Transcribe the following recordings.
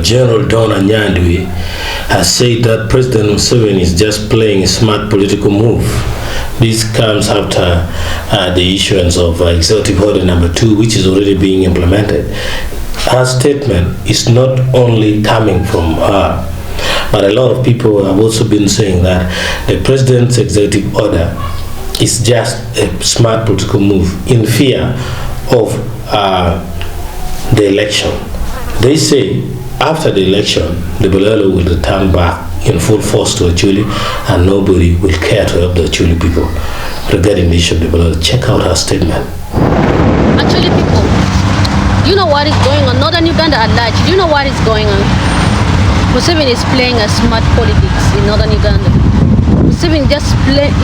General Don Anyadwe has said that President Museveni is just playing a smart political move. This comes after the issuance of Executive Order number 2, which is already being implemented. Her statement is not only coming from her, but a lot of people have also been saying that the President's Executive Order is just a smart political move in fear of the election. They say after the election, the Balaalo will return back in full force to Acholi, and nobody will care to help the Acholi people regarding the issue of the Balaalo. Check out her statement. Acholi people, you know what is going on? Northern Uganda at large, do you know what is going on? Museveni is playing a smart politics in Northern Uganda. Museveni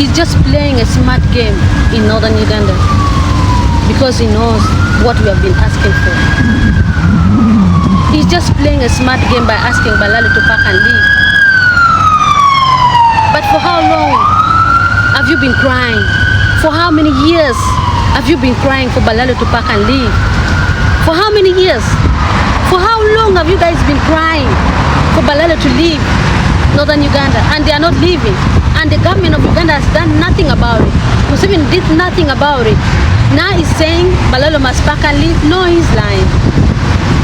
is just playing a smart game in Northern Uganda because he knows what we have been asking for. He's just playing a smart game by asking Balaalo to pack and leave. But for how long have you been crying? For how many years have you been crying for Balaalo to pack and leave? For how many years? For how long have you guys been crying for Balaalo to leave Northern Uganda? And they are not leaving. And the government of Uganda has done nothing about it. Museveni did nothing about it. Now he's saying Balaalo must pack and leave. No, he's lying.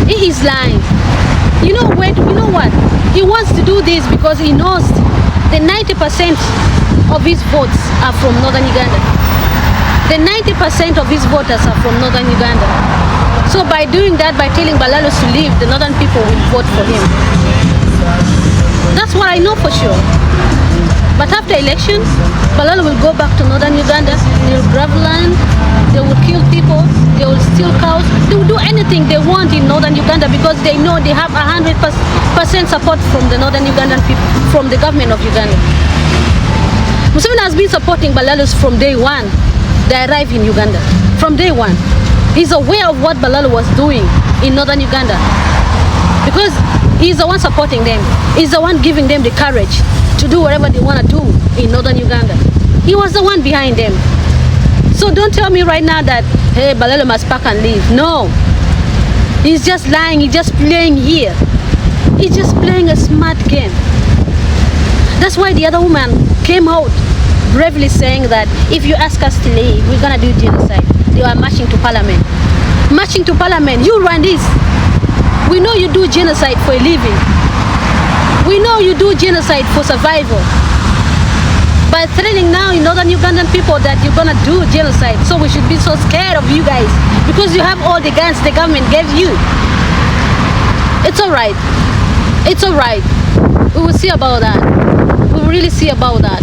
He is lying. You know what? He wants to do this because he knows the 90% of his votes are from Northern Uganda. The 90% of his voters are from Northern Uganda. So by doing that, by telling Balaalo to leave, the Northern people will vote for him. That's what I know for sure. But after elections, Balaalo will go back to Northern Uganda. They will grab land, they will kill people, they will steal cows, they will do anything they want in Northern Uganda because they know they have 100% support from the Northern Ugandan people, from the government of Uganda. Museveni has been supporting Balaalo from day one. They arrived in Uganda. From day one. He's aware of what Balaalo was doing in Northern Uganda because he's the one supporting them. He's the one giving them the courage to do whatever they want to do in Northern Uganda. He was the one behind them. So don't tell me right now that, hey, Balaalo must pack and leave. No. He's just lying. He's just playing here. He's just playing a smart game. That's why the other woman came out bravely saying that if you ask us to leave, we're going to do genocide. They are marching to parliament. Marching to parliament. You run this. We know you do genocide for a living. We know you do genocide for survival. By threatening now in Northern Ugandan people that you're gonna do genocide, so we should be so scared of you guys because you have all the guns the government gave you. It's alright. It's alright. We will see about that. We will really see about that.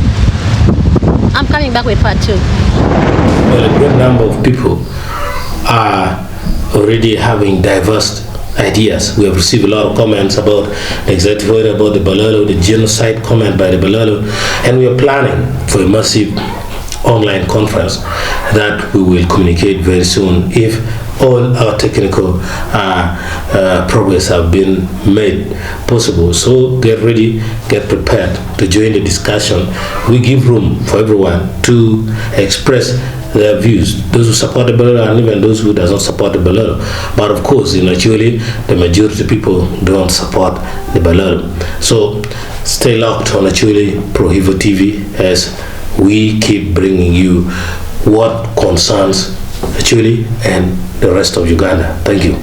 I'm coming back with part 2. Well, a great number of people are already having diverse ideas. We have received a lot of comments about the executive order, about the Balaalo, the genocide comment by the Balaalo, and we are planning for a massive online conference that we will communicate very soon if all our technical progress have been made possible. So get ready, get prepared to join the discussion. We give room for everyone to express their views, those who support the Balaalo and even those who does not support the Balaalo. But of course, in Acholi, the majority of people don't support the Balaalo. So stay locked on Acholi Pro Evo TV as we keep bringing you what concerns Acholi and the rest of Uganda. Thank you.